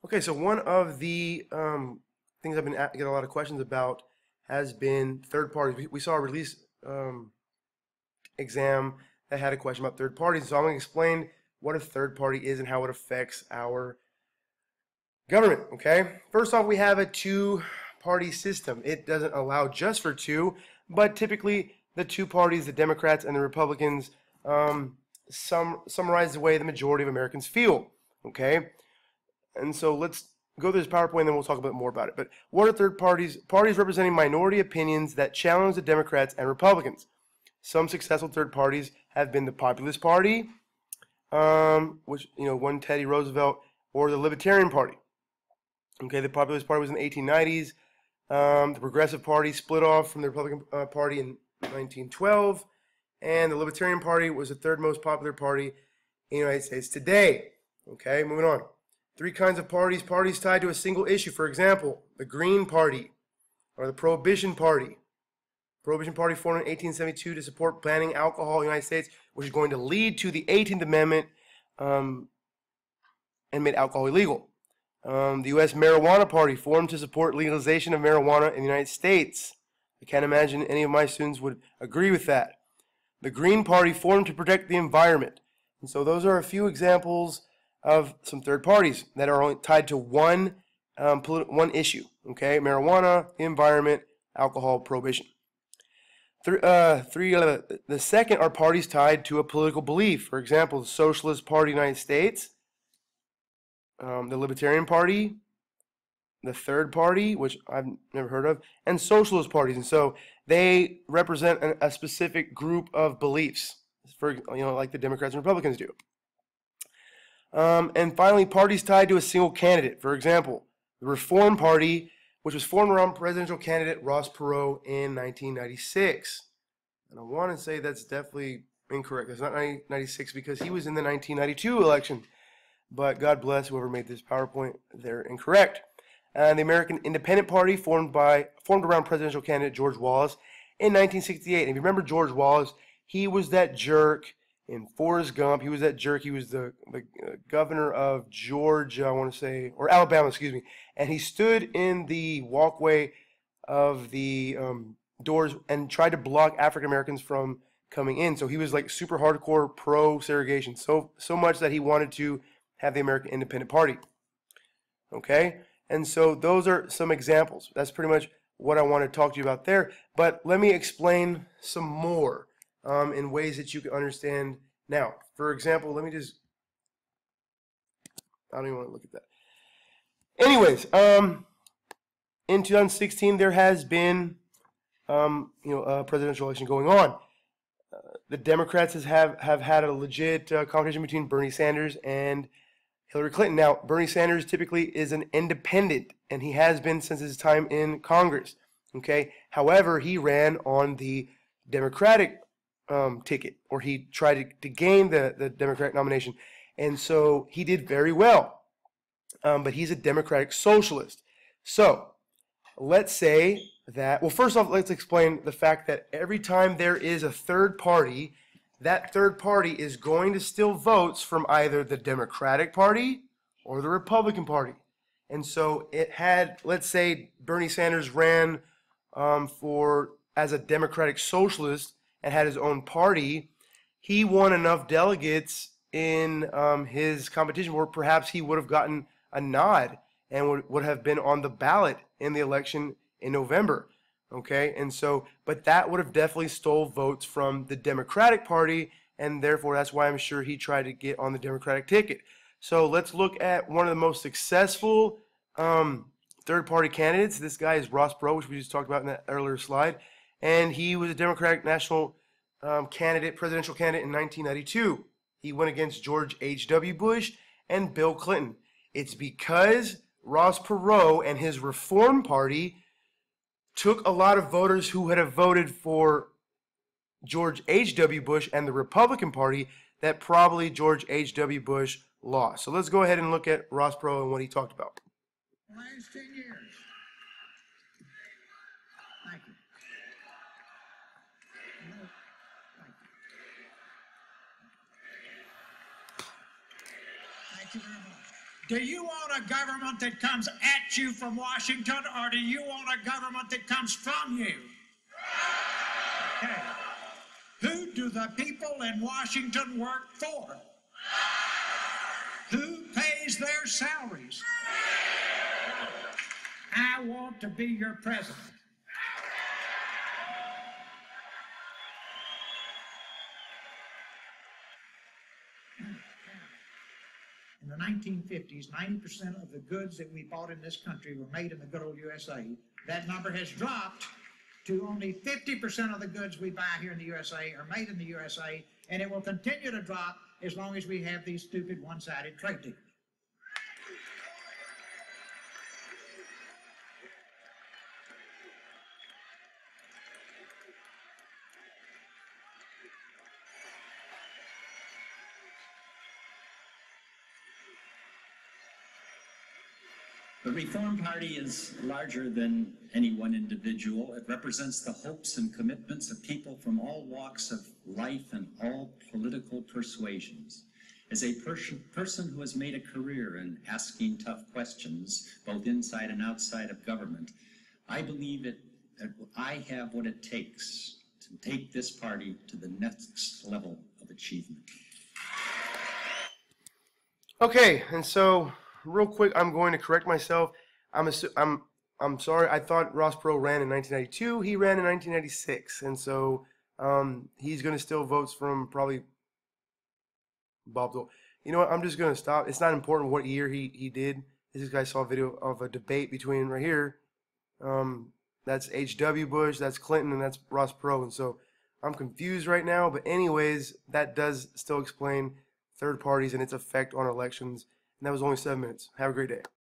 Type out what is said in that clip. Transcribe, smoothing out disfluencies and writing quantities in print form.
Okay, so one of the things I've been getting a lot of questions about has been third parties. We saw a release exam that had a question about third parties, so I'm going to explain what a third party is and how it affects our government. Okay, first off, we have a two-party system. It doesn't allow just for two, but typically the two parties, the Democrats and the Republicans, summarize the way the majority of Americans feel. Okay, and so let's go through this PowerPoint and then we'll talk a bit more about it. But what are third parties? Parties representing minority opinions that challenge the Democrats and Republicans. Some successful third parties have been the Populist Party, which won Teddy Roosevelt, or the Libertarian Party. Okay, the Populist Party was in the 1890s. The Progressive Party split off from the Republican Party in 1912, and the Libertarian Party was the third most popular party in the United States today. Okay, moving on. Three kinds of parties. Parties tied to a single issue. For example, the Green Party or the Prohibition Party. Prohibition Party formed in 1872 to support banning alcohol in the United States, which is going to lead to the 18th Amendment and made alcohol illegal. The U.S. Marijuana Party formed to support legalization of marijuana in the United States. I can't imagine any of my students would agree with that. The Green Party formed to protect the environment. And so those are a few examples of some third parties that are only tied to one issue. Okay, marijuana, the environment, alcohol, prohibition. The second are parties tied to a political belief. For example, the Socialist Party of the United States, the Libertarian Party, the Third Party, which I've never heard of, and socialist parties. And so they represent a specific group of beliefs, for like the Democrats and Republicans do. And finally, parties tied to a single candidate. For example, the Reform Party, which was formed around presidential candidate Ross Perot in 1996. And I want to say that's definitely incorrect. It's not 1996 because he was in the 1992 election. But God bless whoever made this PowerPoint. They're incorrect. And the American Independent Party formed around presidential candidate George Wallace in 1968. And if you remember George Wallace, he was that jerk in Forrest Gump. He was that jerk. He was the governor of Georgia, I want to say, or Alabama, excuse me. And he stood in the walkway of the doors and tried to block African Americans from coming in. So he was like super hardcore pro segregation, so much that he wanted to have the American Independent Party. Okay, and so those are some examples. That's pretty much what I want to talk to you about there. But let me explain some more in ways that you can understand now. For example, let me just, I don't even want to look at that. Anyways, in 2016, there has been, a presidential election going on. The Democrats have had a legit competition between Bernie Sanders and Hillary Clinton. Now, Bernie Sanders typically is an independent, and he has been since his time in Congress. Okay. However, he ran on the Democratic ticket, or he tried to gain the Democratic nomination, and so he did very well. But he's a Democratic socialist. So let's say that, well, first off, let's explain the fact that every time there is a third party, that third party is going to steal votes from either the Democratic Party or the Republican Party. And so it had, let's say Bernie Sanders ran as a Democratic Socialist and had his own party. He won enough delegates in his competition where perhaps he would have gotten a nod and would have been on the ballot in the election in November. Okay, and so, but that would have definitely stole votes from the Democratic Party, and therefore that's why I'm sure he tried to get on the Democratic ticket. So let's look at one of the most successful third-party candidates. This guy is Ross Perot, which we just talked about in that earlier slide, and he was a Democratic national presidential candidate in 1992. He went against George H.W. Bush and Bill Clinton. It's because Ross Perot and his Reform Party took a lot of voters who had voted for George H.W. Bush and the Republican Party that probably George H.W. Bush lost. So let's go ahead and look at Ross Perot and what he talked about. Last 10 years. Thank you. Thank you very much. Do you want a government that comes at you from Washington, or do you want a government that comes from you? Okay. Who do the people in Washington work for? Who pays their salaries? I want to be your president. In the 1950s, 90% of the goods that we bought in this country were made in the good old USA. That number has dropped to only 50% of the goods we buy here in the USA are made in the USA, and it will continue to drop as long as we have these stupid one-sided trade deals. The Reform Party is larger than any one individual. It represents the hopes and commitments of people from all walks of life and all political persuasions. As a person who has made a career in asking tough questions, both inside and outside of government, I believe that I have what it takes to take this party to the next level of achievement. Okay, and so real quick, I'm going to correct myself. I'm sorry. I thought Ross Perot ran in 1992. He ran in 1996, and so he's going to steal votes from probably Bob Dole. You know what? I'm just going to stop. It's not important what year he did. This guy saw a video of a debate between right here. That's H.W. Bush, that's Clinton, and that's Ross Perot. And so I'm confused right now. But anyways, that does still explain third parties and its effect on elections. And that was only 7 minutes. Have a great day.